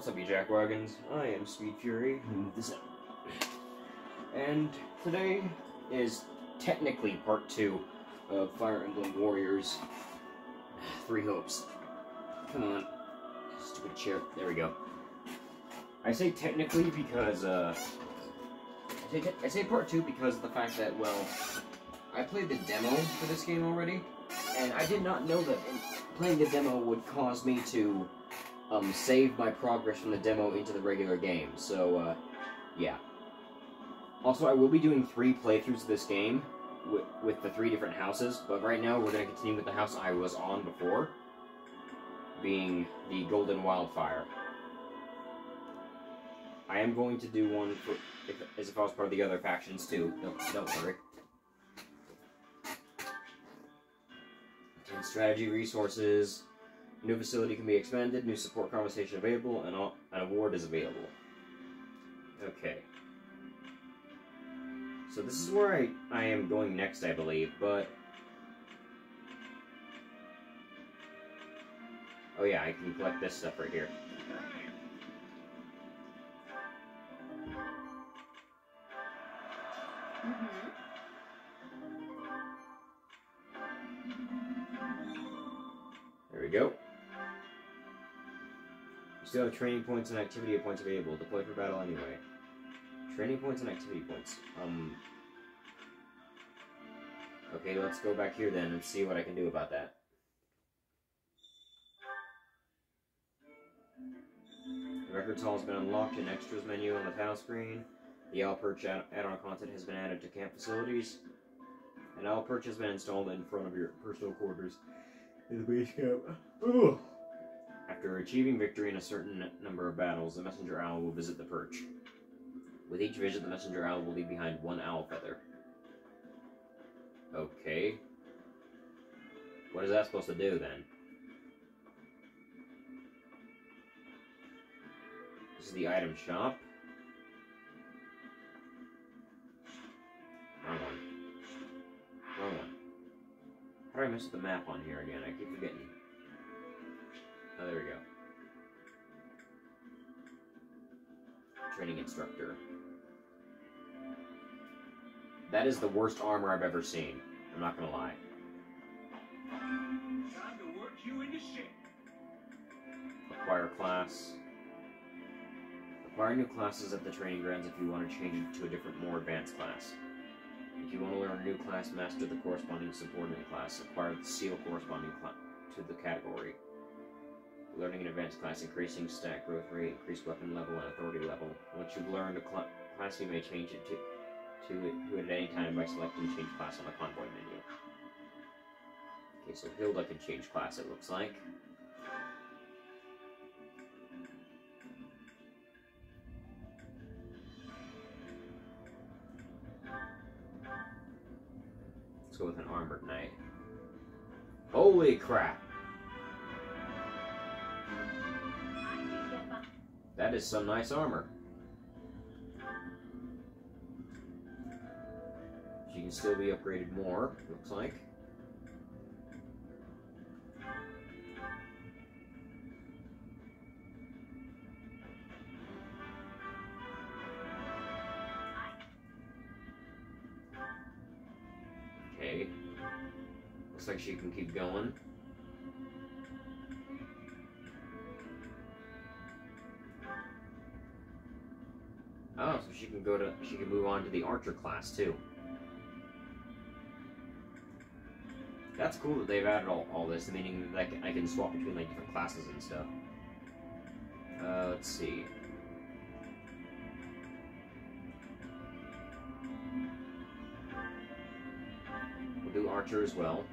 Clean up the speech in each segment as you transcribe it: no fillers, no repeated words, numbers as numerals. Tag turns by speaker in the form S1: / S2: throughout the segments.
S1: What's up, you jackwagons? I am Speed Fury. Move this up. And today is technically part 2 of Fire Emblem Warriors Three Hopes. Come on. Stupid chair. There we go. I say technically because, I say part 2 because of the fact that, well, I played the demo for this game already, and I did not know that playing the demo would cause me to save my progress from the demo into the regular game, so, yeah. Also, I will be doing 3 playthroughs of this game with the 3 different houses, but right now we're going to continue with the house I was on before, being the Golden Wildfire. I am going to do one for, as if I was part of the other factions too, don't worry. Strategy, resources, new facility can be expanded, new support conversation available, and an award is available. Okay. So this is where I am going next, I believe, but... Oh yeah, I can collect this stuff right here. There we go. You still have training points and activity points available. Deploy for battle anyway. Training points and activity points. Okay, let's go back here then and see what I can do about that. The records hall has been unlocked. An extras menu on the tile screen. The Owl Perch add-on content has been added to camp facilities. An Owl Perch has been installed in front of your personal quarters in the base camp. Ugh. After achieving victory in a certain number of battles, the messenger owl will visit the perch. With each visit, the messenger owl will leave behind 1 owl feather. Okay. What is that supposed to do, then? This is the item shop. Wrong one. Wrong one. How do I mess with the map on here again? I keep forgetting. Oh, there we go. Training instructor. That is the worst armor I've ever seen. I'm not gonna lie.
S2: Time to work you into shape.
S1: Acquire class. Acquire new classes at the training grounds if you want to change it to a different, more advanced class. If you want to learn a new class, master the corresponding subordinate class. Acquire the seal corresponding to the category. Learning an advanced class, increasing stat growth rate, increased weapon level, and authority level. Once you've learned a class, you may change it to it at any time by selecting change class on the convoy menu. Okay, so Hilda can change class, it looks like. Let's go with an armored knight. Holy crap! That is some nice armor. She can still be upgraded more, looks like. Okay. Looks like she can keep going. Oh, so she can move on to the archer class too. That's cool that they've added all this, meaning that I can swap between like different classes and stuff. Let's see. We'll do archer as well.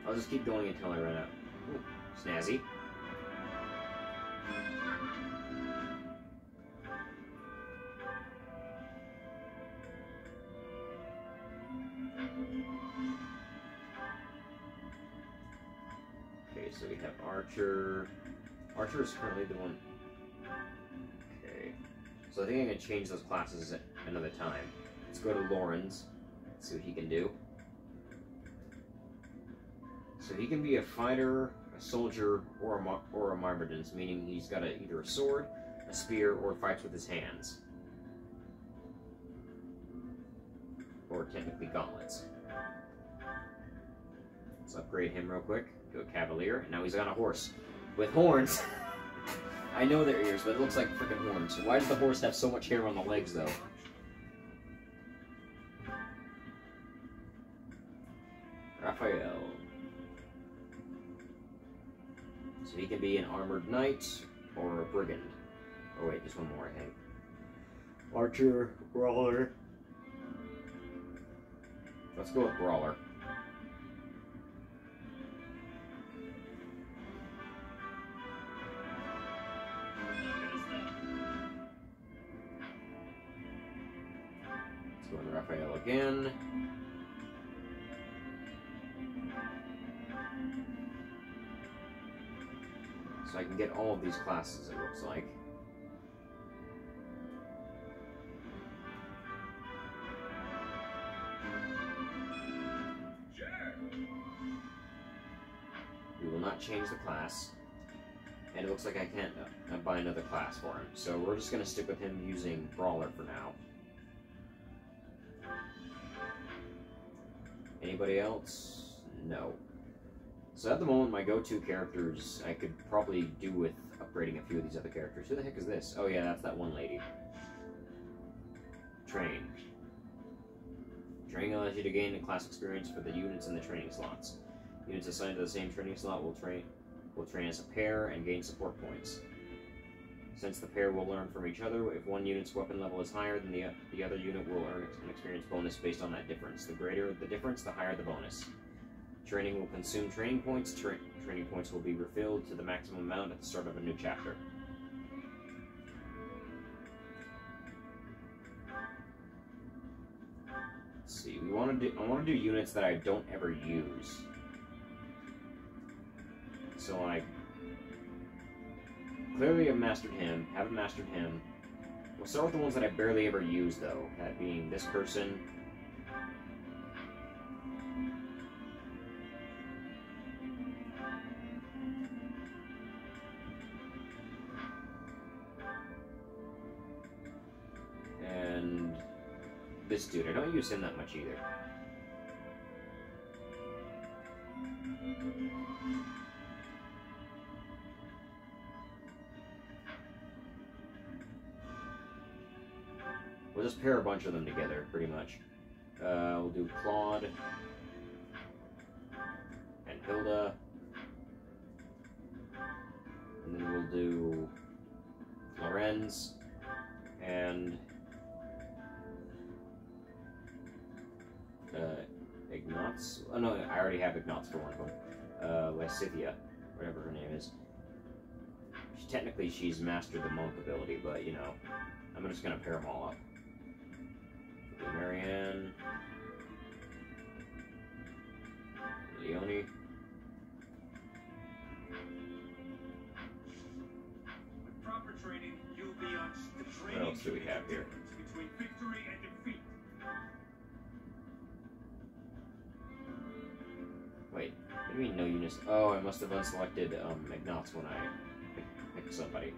S1: I'll just keep going until I run out. Ooh, snazzy. Okay, so we have Archer. Archer is currently the one. Okay. So I think I'm going to change those classes at another time. Let's go to Lauren's. See what he can do. So he can be a fighter, a soldier, or a myrmidons, meaning he's got either a sword, a spear, or fights with his hands. Or technically gauntlets. Let's upgrade him real quick to a cavalier. And now he's on a horse with horns. I know they're ears, but it looks like freaking horns. Why does the horse have so much hair on the legs, though? Raphael. So he can be an armored knight or a brigand. Oh wait, there's one more, I think. Archer, brawler. Let's go with brawler. Let's go with Raphael again. So I can get all of these classes, it looks like. We will not change the class. And it looks like I can't buy another class for him. So we're just going to stick with him using Brawler for now. Anybody else? No. So at the moment, my go-to characters, I could probably do with upgrading a few of these other characters. Who the heck is this? Oh yeah, that's that one lady. Train. Training allows you to gain the class experience for the units in the training slots. Units assigned to the same training slot will train as a pair and gain support points. Since the pair will learn from each other, if one unit's weapon level is higher, then the other unit will earn an experience bonus based on that difference. The greater the difference, the higher the bonus. Training will consume training points. Training points will be refilled to the maximum amount at the start of a new chapter. Let's see. I want to do units that I don't ever use. So like, clearly I've mastered him. Haven't mastered him. We'll start with the ones that I barely ever use, though. That being this person. And this dude. I don't use him that much either. We'll just pair a bunch of them together, pretty much. We'll do Claude and Hilda, and then we'll do Lorenz and Ignatz. Oh no, I already have Ignatz for one of them. Lysithia, whatever her name is. Technically, she's mastered the monk ability, but you know, I'm just gonna pair them all up. Marianne, Leone.
S2: With proper training, you'll be on the training.
S1: What else do we have here?
S2: Between victory and defeat.
S1: Wait, what do you mean no units? Oh, I must have unselected Ignatz when I picked somebody.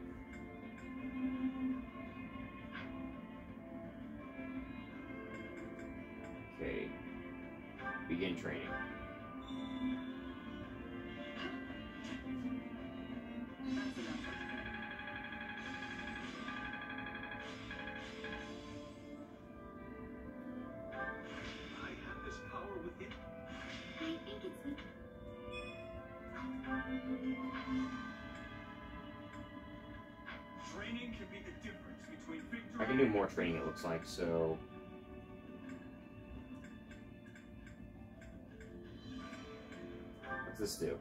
S1: Okay. Begin training.
S2: I have this power within.
S3: I think it's me.
S2: Training can be the difference between victory.
S1: I can do more training, it looks like, so... What's this do?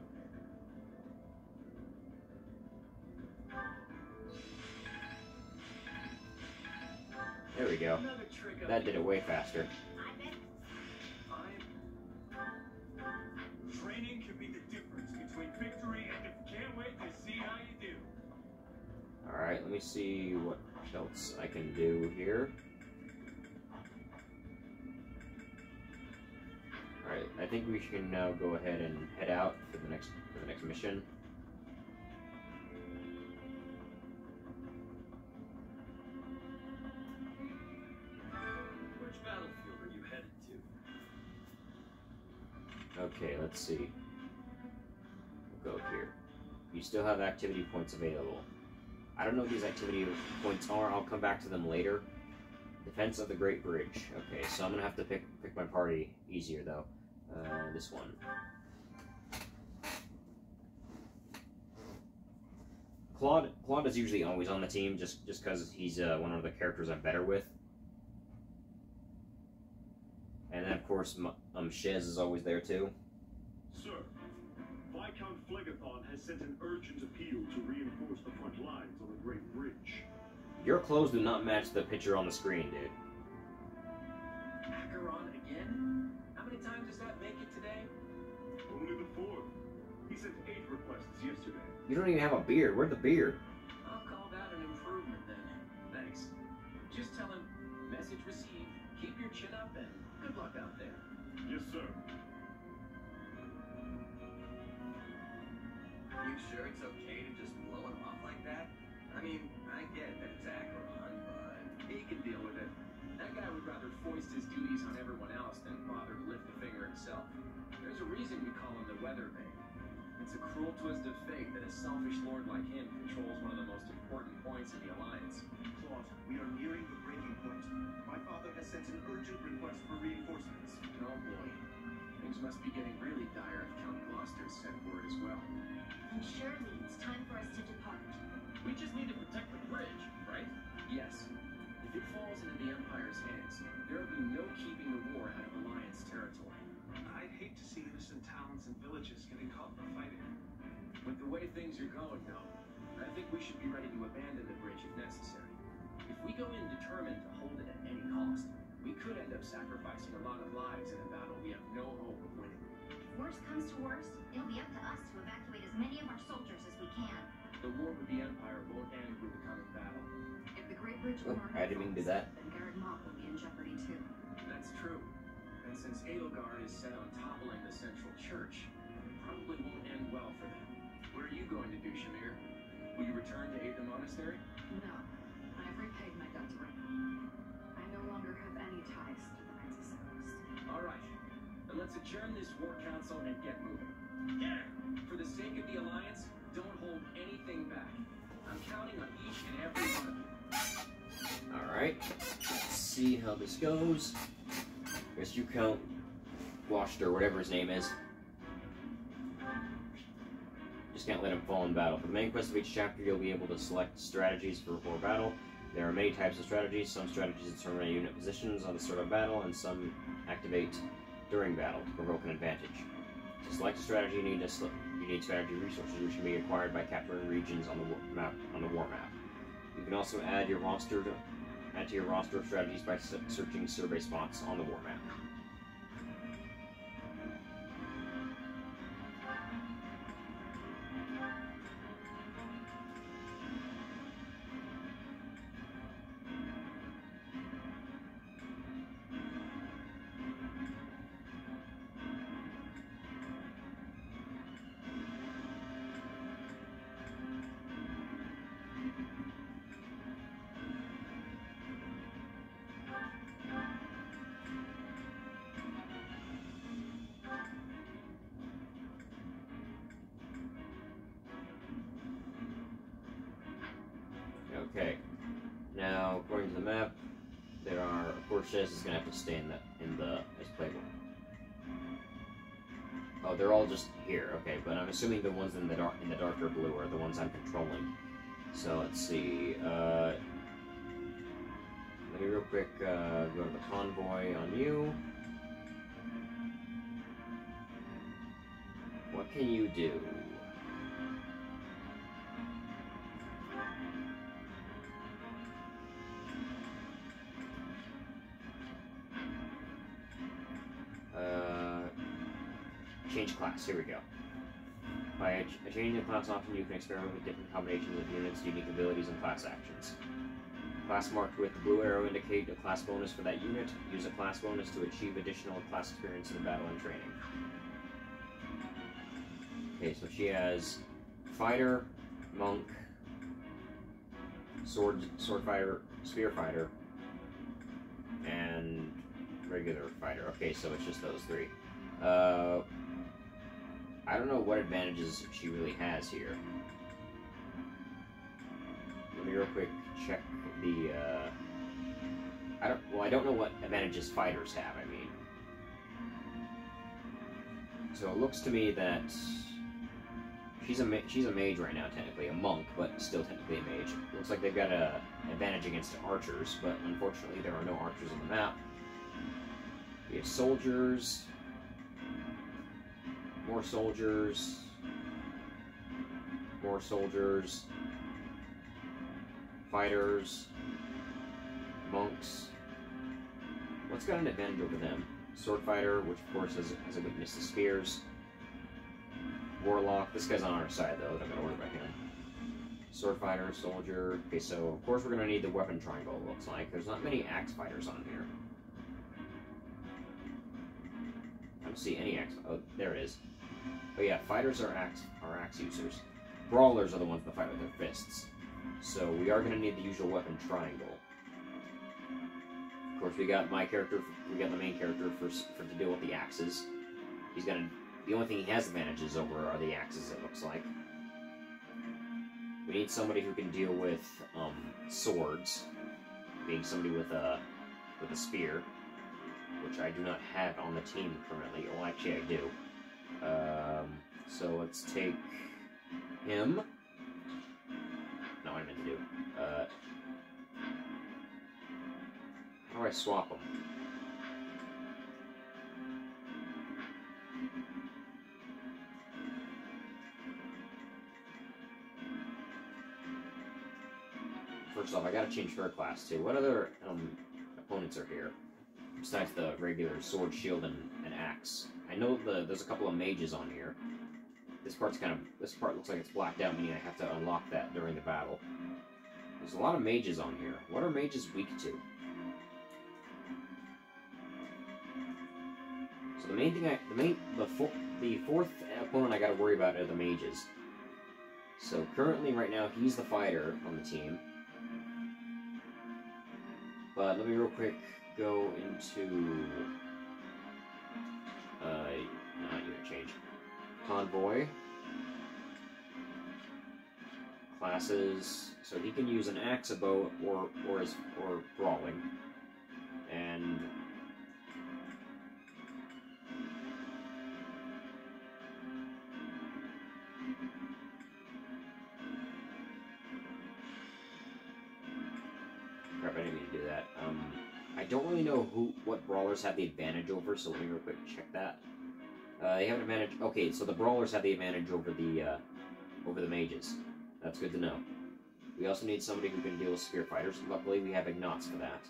S1: There we go.
S2: Another trick
S1: That did it way faster.
S3: I bet.
S2: Training can be the difference between victory and can't wait to see how you do.
S1: Alright, let me see what else I can do here. Alright, I think we can now go ahead and head out for the next mission. Okay, let's see. We'll go here. You still have activity points available. I don't know what these activity points are. I'll come back to them later. Defense of the Great Bridge. Okay, so I'm gonna have to pick my party easier though. This one. Claude is usually always on the team just because he's one of the characters I'm better with. And then of course Shiz is always there too.
S2: Sir, Viscount Phlegathon has sent an urgent appeal to reinforce the front lines on the Great Bridge.
S1: Your clothes do not match the picture on the screen, dude.
S4: Acheron again? How many times does that make it today?
S2: Only the 4th. He sent 8 requests yesterday.
S1: You don't even have a beard. Where's the beard?
S4: I'll call that an improvement then. Thanks. Just tell him, message received, keep your chin up, and good luck out there.
S2: Yes, sir.
S5: You sure it's okay to just blow him off like that? I mean, I get that it's Acheron, but he can deal with it.
S4: That guy would rather foist his duties on everyone else than bother to lift a finger himself. There's a reason we call him the Weather Vane. It's a cruel twist of fate that a selfish lord like him controls one of the most important points in the Alliance.
S2: Claude, we are nearing the breaking point. My father has sent an urgent request for reinforcements.
S4: Oh boy. Things must be getting really dire if Count Gloucester sent word as well.
S3: And surely it's time for us to depart.
S4: We just need to protect the bridge, right? Yes. If it falls into the Empire's hands, there will be no keeping the war out of Alliance territory.
S2: I'd hate to see innocent towns and villages getting caught in the fighting.
S4: With the way things are going, though, I think we should be ready to abandon the bridge if necessary. If we go in determined to hold it at any cost, we could end up sacrificing a lot of lives in a battle we have no hope of winning.
S3: If worst comes to worst, it'll be up to us to evacuate as many of our soldiers as we can.
S4: The war with the Empire won't end with the coming battle.
S3: If the Great Bridge
S1: Oh, I didn't mean to do that.
S3: then Garrett Mott will be in jeopardy too.
S4: That's true. And since Edelgard is set on toppling the central church, it probably won't end well for them. What are you going to do, Shamir? Will you return to aid the monastery?
S6: No, I've repaid my debt to Ren. I no longer have any ties to the Knights of Celeste.
S4: All right. Then let's adjourn this war council and get moving.
S2: Yeah!
S4: For the sake of the Alliance, don't hold anything back. I'm counting on each and every one of you.
S1: Alright. Let's see how this goes. Guess you count Gloucester, whatever his name is. Just can't let him fall in battle. For the main quest of each chapter, you'll be able to select strategies for battle. There are many types of strategies. Some strategies determine a unit positions on the start of battle, and some activate during battle to provoke an advantage. To select a strategy, you need strategy resources, which can be acquired by capturing regions on the war map. You can also add to your roster of strategies by searching survey spots on the war map. Okay, now according to the map, there are, of course, Shiz is gonna have to stay in his playbook. Oh, they're all just here. Okay, but I'm assuming the ones in the darker blue are the ones I'm controlling. So let's see. Let me real quick go to the convoy on you. What can you do? Change class, here we go. By changing class option, you can experiment with different combinations of units, unique abilities, and class actions. Class marked with the blue arrow indicate a class bonus for that unit. Use a class bonus to achieve additional class experience in battle and training. Okay, so she has fighter, monk, sword fighter, spear fighter, and regular fighter. Okay, so it's just those three. I don't know what advantages she really has here. Let me real quick check the, I don't know what advantages fighters have, I mean. So it looks to me that she's a mage right now, technically. A monk, but still technically a mage. Looks like they've got an advantage against archers, but unfortunately there are no archers on the map. We have soldiers. More soldiers. More soldiers. Fighters. Monks. What's got an advantage over them? Sword fighter, which of course has a weakness to spears. Warlock. This guy's on our side though, that I'm gonna worry about him. Sword fighter, soldier. Okay, so of course we're gonna need the weapon triangle, it looks like. There's not many axe fighters on here. I don't see any axe. Oh, there it is. Oh yeah, fighters are axe users. Brawlers are the ones that fight with their fists. So we are gonna need the usual weapon triangle. Of course, we got my character. We got the main character for to deal with the axes. He's gonna. The only thing he has advantages over are the axes. It looks like. We need somebody who can deal with swords, being somebody with a spear, which I do not have on the team currently. Well, actually, I do. So let's take him. No, I meant to do. How do I swap them? First off, I gotta change her class too. What other opponents are here? Besides the regular sword, shield, and axe. I know there's a couple of mages on here. This part looks like it's blacked out, meaning I have to unlock that during the battle. There's a lot of mages on here. What are mages weak to? So the main thing the fourth opponent I gotta worry about are the mages. So currently, right now, he's the fighter on the team. But let me real quick go into not unit change. Convoy. Classes. So he can use an axe, a bow, or brawling. And crap, I didn't mean to do that. I don't really know what brawlers have the advantage over, so let me real quick check that. They have an advantage. Okay, so the brawlers have the advantage over the mages. That's good to know. We also need somebody who can deal with spear fighters. Luckily, we have Ignots for that.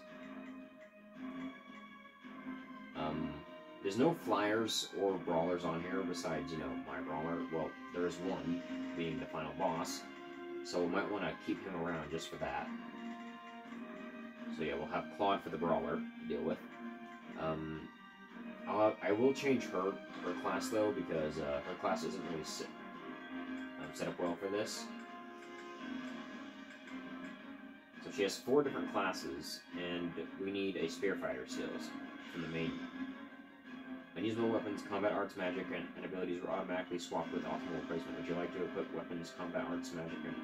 S1: There's no flyers or brawlers on here besides, my brawler. Well, there is one, being the final boss. So we might want to keep him around just for that. So yeah, we'll have Claude for the brawler to deal with. I will change her class though, because her class isn't really set up well for this. So she has 4 different classes, and we need a spear fighter skills from the main. Unusable weapons, combat arts, magic, and abilities are automatically swapped with optimal placement. Would you like to equip weapons, combat arts, magic, and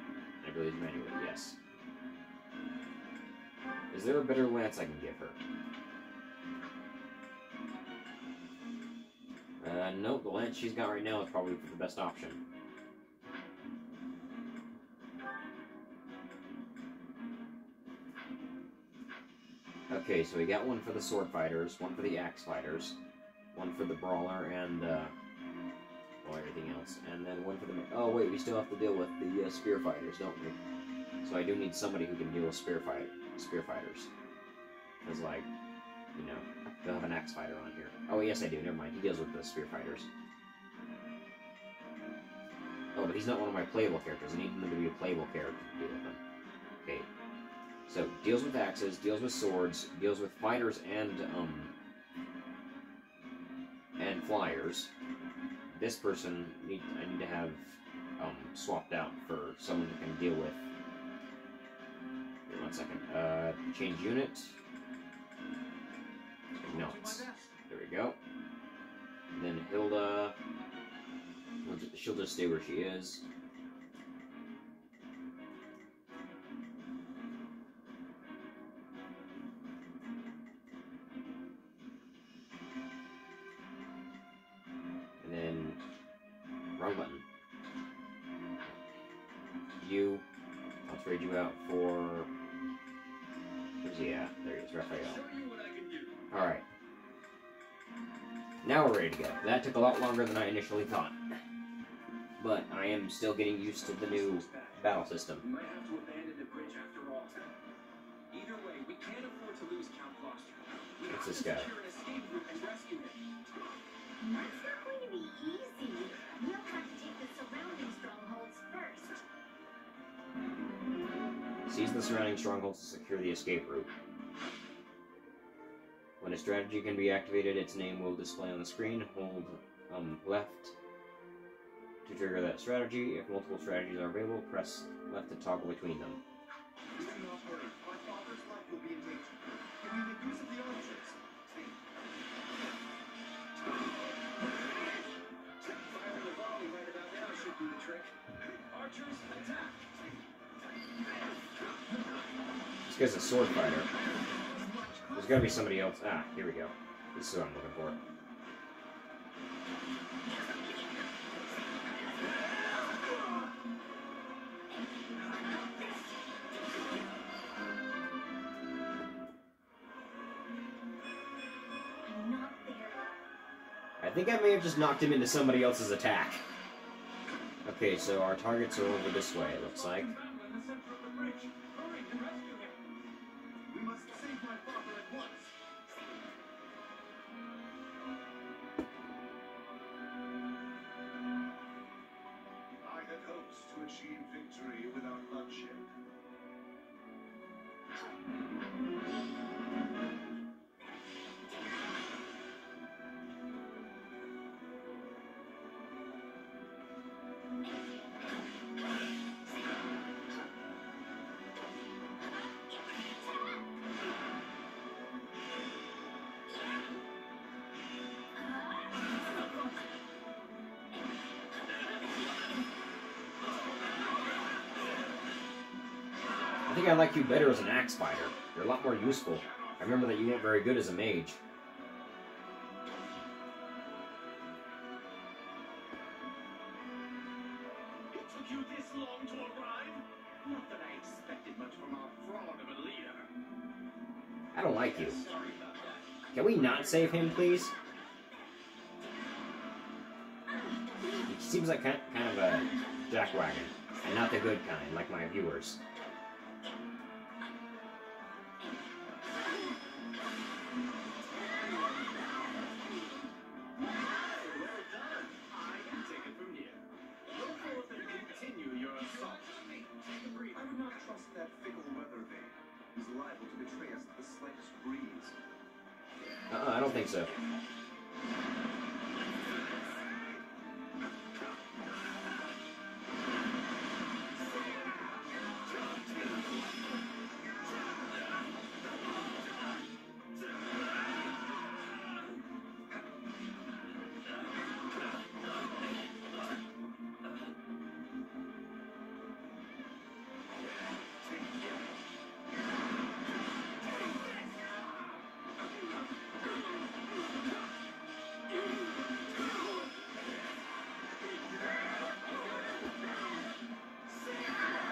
S1: abilities manually? Yes. Is there a better lance I can give her? Nope, the lance she's got right now is probably the best option. Okay, so we got one for the sword fighters, one for the axe fighters, one for the brawler, and, everything else. And then one for the... Oh, wait, we still have to deal with the spear fighters, don't we? So I do need somebody who can deal with spear fighters. Because, they'll have an axe fighter on here. Oh, yes, I do. Never mind. He deals with the spear fighters. Oh, but he's not one of my playable characters. I need him to be a playable character to deal with them. Okay. So, deals with axes, deals with swords, deals with fighters and flyers. This person, I need to have swapped out for someone who can deal with... Wait 1 second. Change unit. No. There we go. And then Hilda. she'll just stay where she is. And then, wrong button. You, I'll trade you out for, where's he at? There he is, Raphael. Alright. Now we're ready to go. That took a lot longer than I initially thought. But I am still getting used to the new battle system.
S4: We might have to abandon the bridge after all. Either way, we can't afford to lose Count Gloucester. We
S1: What's
S4: have
S1: this
S4: to
S1: guy?
S4: secure an escape route and rescue him.
S3: That's not going to be easy. We'll have to take the surrounding strongholds first.
S1: Seize the surrounding strongholds to secure the escape route. When a strategy can be activated, its name will display on the screen. Hold left to trigger that strategy. If multiple strategies are available, press left to toggle between them.
S2: Do not worry. My father's life will be in danger. Can we make use of the archers?
S4: Firing the volley right about now should do the trick. Archers, attack!
S1: This guy's a sword fighter. There's gotta be somebody else. Ah, here we go. This is what I'm looking for.
S3: I'm not there.
S1: I think I may have just knocked him into somebody else's attack. Okay, so our targets are over this way, it looks like.
S2: We must save my father at once. I had hopes to achieve victory without bloodshed.
S1: I think I like you better as an axe fighter. You're a lot more useful. I remember that you weren't very good as a mage.
S2: It took you this long to arrive? Not that I expected much from our fraud of a leader.
S1: I don't like you.
S2: Sorry about that.
S1: Can we not save him, please? He seems like kind of a jackwagon, and not the good kind, like my viewers.
S2: Well done. I can take it from here. Go forth and continue your assault. Take a breather. I would not trust that fickle weather vane. He's liable to betray us at the slightest breeze.
S1: I don't think so.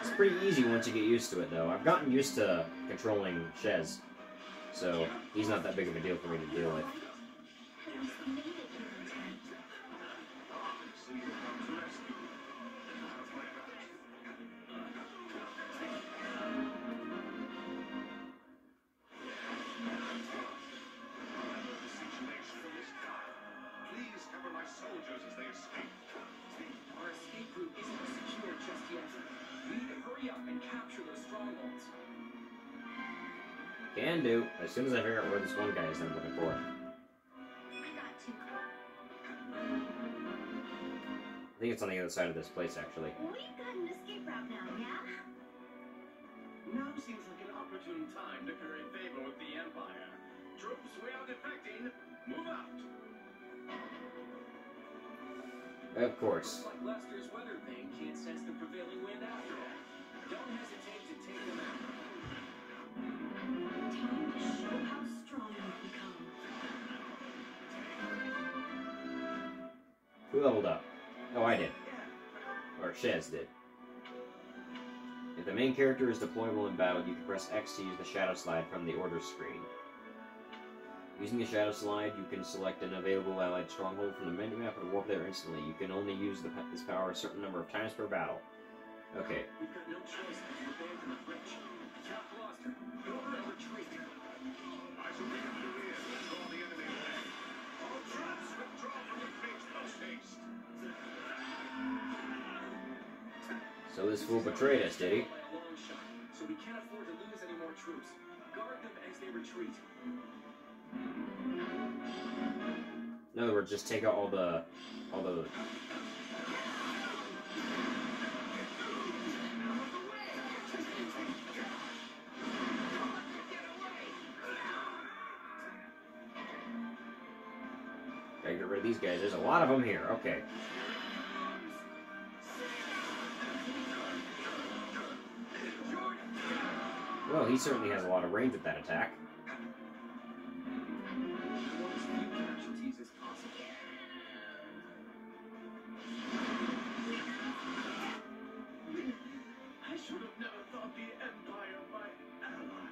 S1: It's pretty easy once you get used to it, though. I've gotten used to controlling Shez, so he's not that big of a deal for me to deal with.
S2: Please cover my soldiers as they escape.
S4: Our escape route isn't secure just yet. We need to hurry up and capture those strongholds.
S1: Can do, as soon as I figure out where this one guy is that I'm looking for.
S3: I got to.
S1: I think it's on the other side of this place, actually.
S3: We've got an escape route now, yeah?
S2: Now seems like an opportune time to curry favor with the Empire. Troops, we are defecting. Move out.
S1: Of course.
S4: Looks like Lester's weather vane can't sense the prevailing wind after all. Don't hesitate to take them out.
S6: Time to show how strong you've become.
S1: Who leveled up? Oh, I did. Or Shez did. If the main character is deployable in battle, you can press X to use the shadow slide from the order screen. Using the shadow slide, you can select an available allied stronghold from the minimap and warp there instantly. You can only use this power a certain number of times per battle. Okay.
S4: We've got no choice but to abandon the bridge. Cap Gloucester, go on a retreat.
S2: I shall bring up the rear and draw the enemy away. All troops withdraw from the bridge post haste.
S1: So this fool betrayed us, did he?
S4: By a long shot, so we can't afford to lose any more troops. Guard them as they retreat.
S1: In other words, just take out all the gotta get rid of these guys. There's a lot of them here. Okay. Well, he certainly has a lot of range with that attack.
S4: Casualties as possible.
S2: I should have never thought the Empire my ally.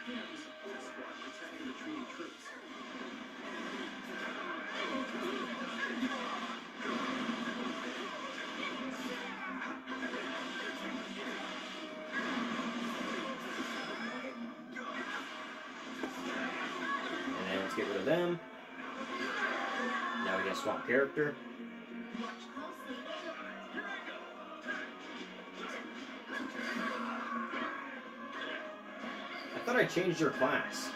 S4: We have a support squad protecting retreating troops.
S1: And then let's get rid of them. Now we can swap character.
S3: Watch closely.
S1: I thought I changed your class.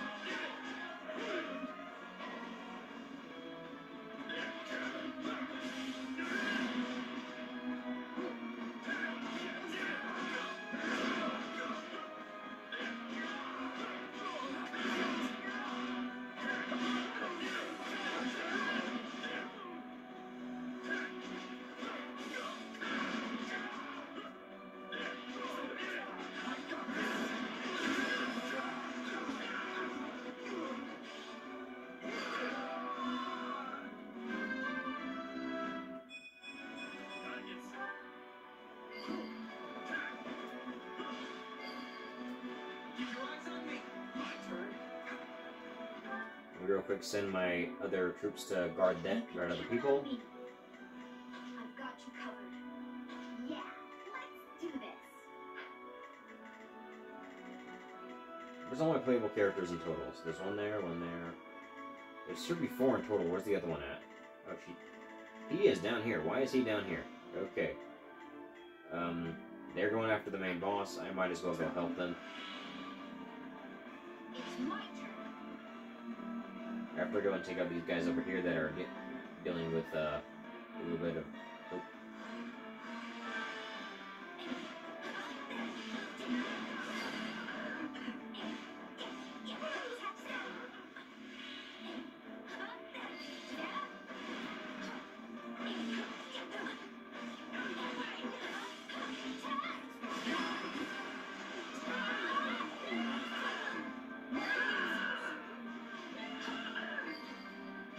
S1: Real quick, send my other troops to guard other people.
S3: I've got you covered. Yeah, let's do this.
S1: There's only playable characters in total. So there's one there, one there. There should be 4 in total. Where's the other one at? Oh, he is down here. Why is he down here? Okay. They're going after the main boss. I might as well go help them.
S3: It's my turn.
S1: After I go and take out these guys over here that are dealing with a little bit of... Oh.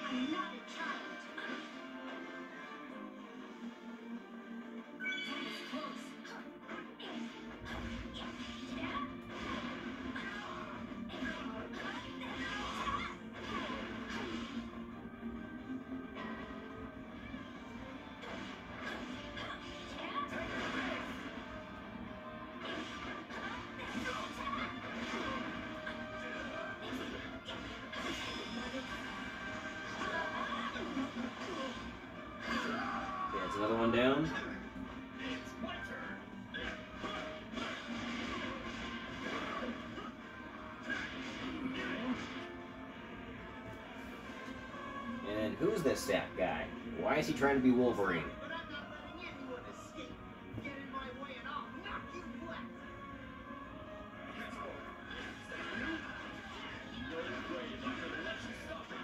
S3: I'm not a child.
S1: Another one down. And who's this sap guy? Why is he trying to be Wolverine?
S2: But I'm not letting anyone escape. Get in my way and I'll knock you flat. No way am I gonna let you stop it.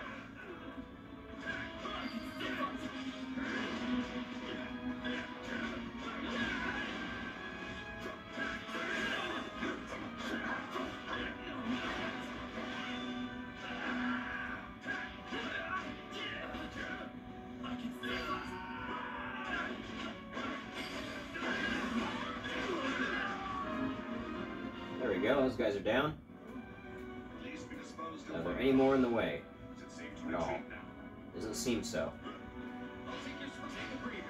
S1: those guys are down.
S2: Please be disposed
S1: Are
S2: of.
S1: there any more in the way?
S2: Is it safe to
S1: No.
S2: retreat now?
S1: Doesn't seem so.
S5: I'll take this one. Take a breather.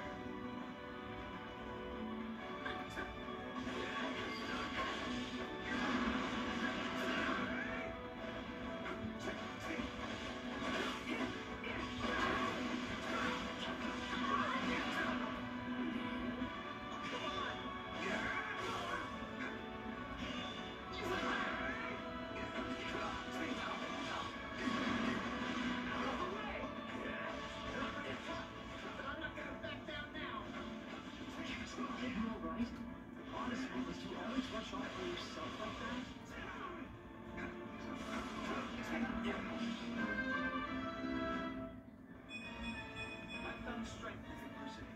S5: I found strength in adversity.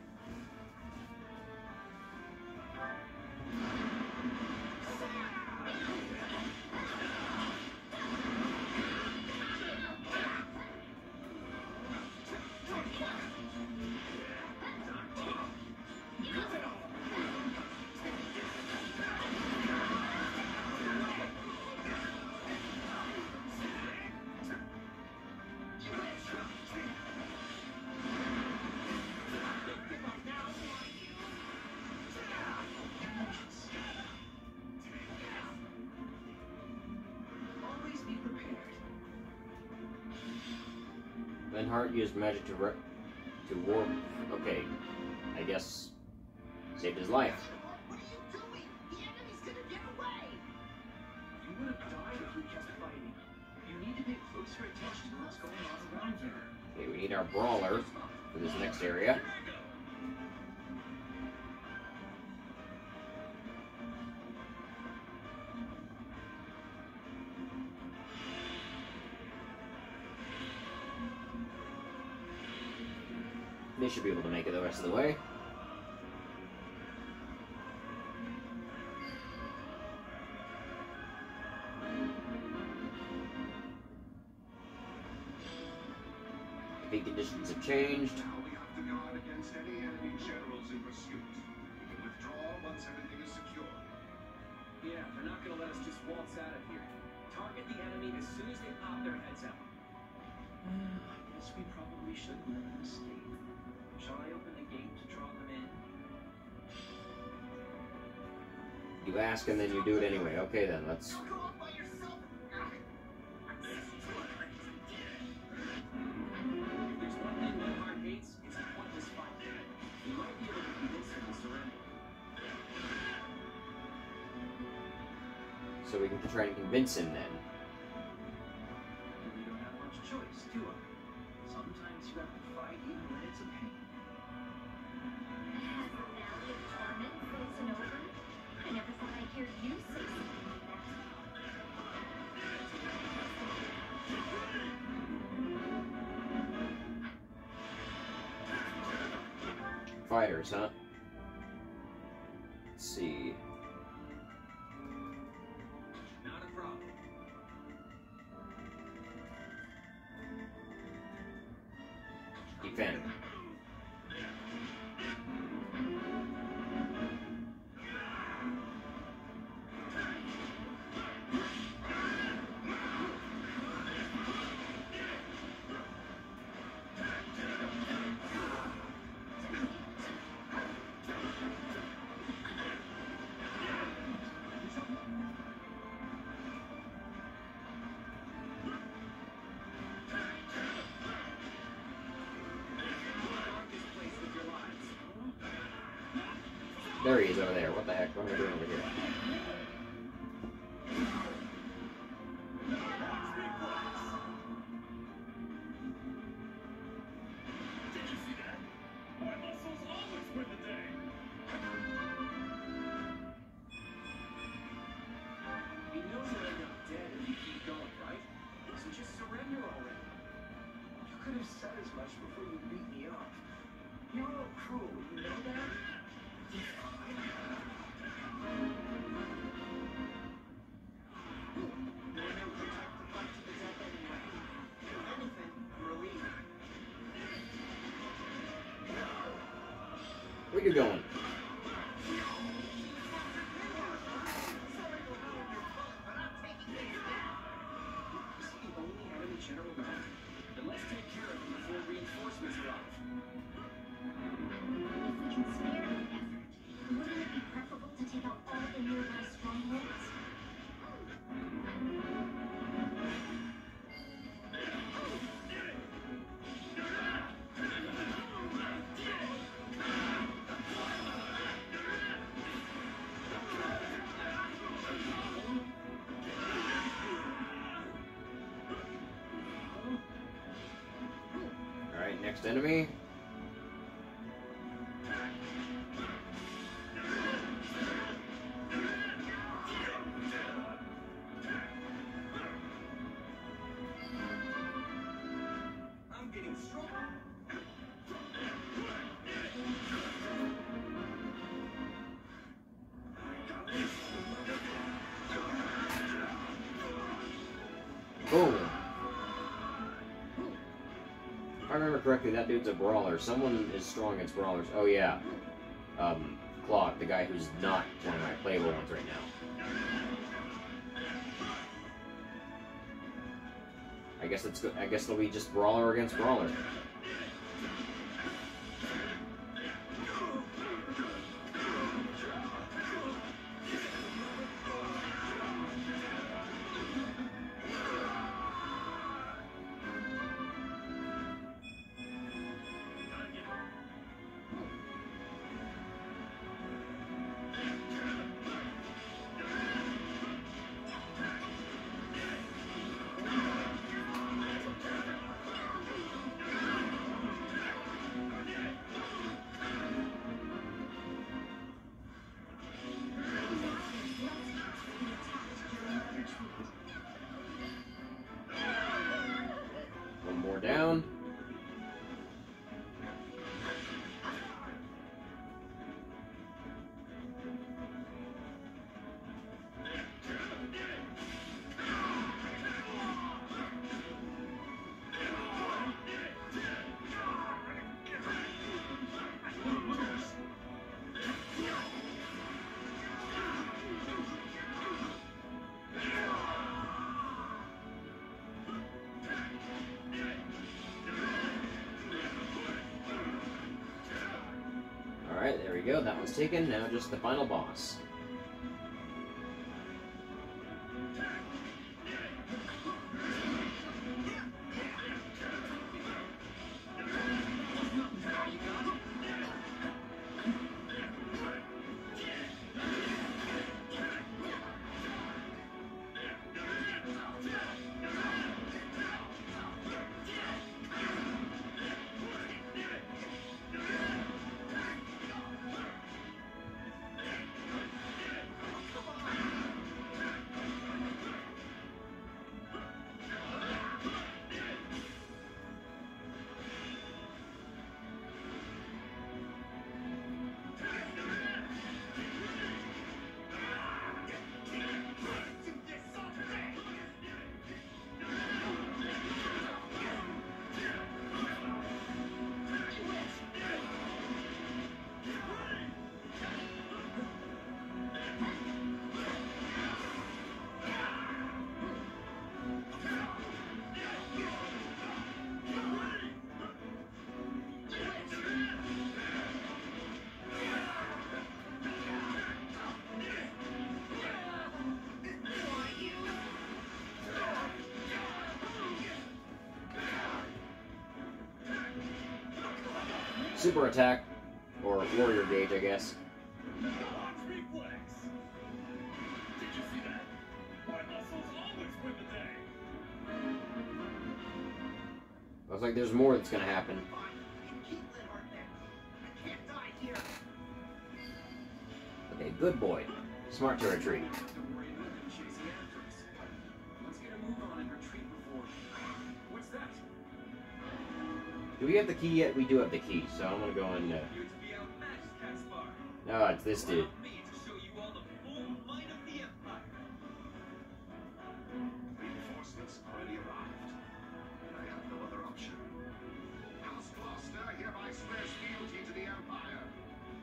S5: Always be prepared.
S1: Lenhart used magic to warp. Okay, I guess saved his life.
S3: What are you doing? The enemy's gonna get away!
S4: You would have died if we kept fighting. You need to pay closer attention to what's going on around here.
S1: Okay, we need our brawler for this next area. They should be able to make it the rest of the way. The conditions have changed.
S2: Now we have to guard against any enemy generals in pursuit. We can withdraw once everything is secure.
S4: Yeah, they're not gonna let us just waltz out of here. Target the enemy as soon as they pop their heads out. I guess we probably should let them escape. Shall I open the gate to draw them in?
S1: You ask and then you do it anyway. Okay then, let's...
S3: Don't go up by yourself!
S4: If there's one thing Lenhart hates, it's a pointless fight. We might be able to convince him to surrender.
S1: So we can try and convince him then.
S4: We don't have much choice, do we? Sometimes you have to fight even when it's a pain.
S3: Has the valley of torment frozen over? I never thought I'd hear you say something like that.
S1: Fighters, huh? Let's see.
S5: Not a problem.
S1: Defend. There he is over there. What the heck? What am I doing over here?
S2: Did you see that? My muscles always win the day.
S4: He knows you'll end up dead if you keep going, right? So just surrender already. You could have said as much before you beat me up. You're all cruel, you know that?
S1: Where you going?
S2: Sorry to ruin your fun, but
S1: Alright, next enemy.
S5: I'm getting stronger.
S1: Boom! If I remember correctly, that dude's a brawler. Someone is strong against brawlers. Oh yeah. Claude, the guy who's not one of my playable ones right now. I guess they'll be just brawler against brawler. One more down. Alright, there we go. That one's taken. Now just the final boss. Super attack, or warrior gauge, I guess.
S2: Reflex. Did you see that? My muscles always win the day.
S1: Looks like there's more that's gonna happen. Okay, good boy. Smart to retreat.
S4: Don't worry about them chasing after us. Let's get a move on and retreat before. What's that?
S1: Do we have the key yet? We do have the key, so I'm gonna go and.
S5: You're to be outmatched, Caspar.
S1: No, it's this dude.
S5: Allow me to show you all the full might of the Empire.
S2: Reinforcements already arrived, and I have no other option. House Gloucester hereby swears fealty to the Empire.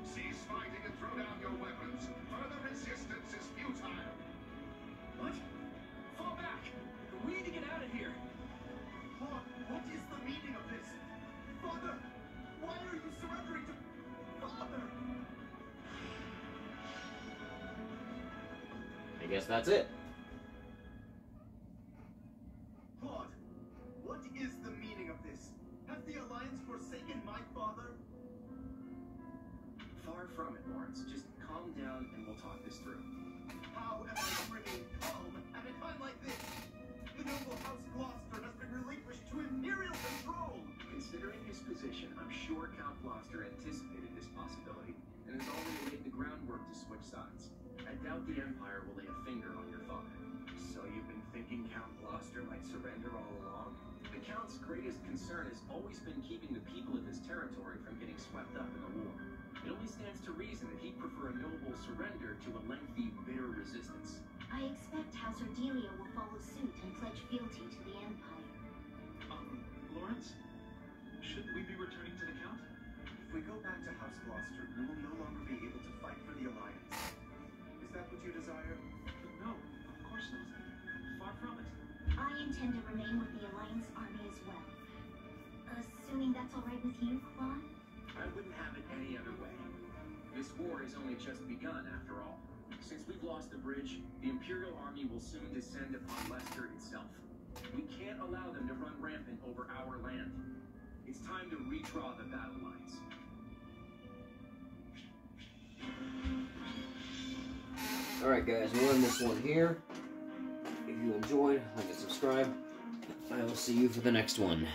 S2: Cease fighting and throw down your weapons. Further resistance is futile.
S4: What? Fall back! We need to get out of here!
S2: Lord, what is the meaning of this? Father, why are you surrendering to Father?
S1: I guess that's it.
S2: Claude, what is the meaning of this? Has the Alliance forsaken my father?
S4: Far from it, Lawrence. Just calm down and we'll talk this through.
S2: How am I to remain calm at a time like this? The noble House Gloucester has been relinquished to Imperial control!
S4: Considering his position, I'm sure Count Gloucester anticipated this possibility, and has already laid the groundwork to switch sides. I doubt the Empire will lay a finger on your father.
S5: So you've been thinking Count Gloucester might surrender all along?
S4: The Count's greatest concern has always been keeping the people of his territory from getting swept up in the war. It only stands to reason that he'd prefer a noble surrender to a lengthy, bitter resistance.
S3: I expect House Ordelia will follow suit and pledge fealty to the Empire.
S2: Lawrence? Shouldn't we be returning to the Count?
S7: If we go back to House Gloucester, we will no longer be able to fight for the Alliance. Is that what you desire?
S2: No, of course not. Far from it.
S3: I intend to remain with the Alliance army as well. Assuming that's all right with you, Claude?
S4: I wouldn't have it any other way. This war has only just begun, after all. Since we've lost the bridge, the Imperial Army will soon descend upon Leicester itself. We can't allow them to run rampant over our land. It's time to redraw the battle lines.
S1: Alright guys, we'll end this one here. If you enjoyed, like and subscribe. I will see you for the next one.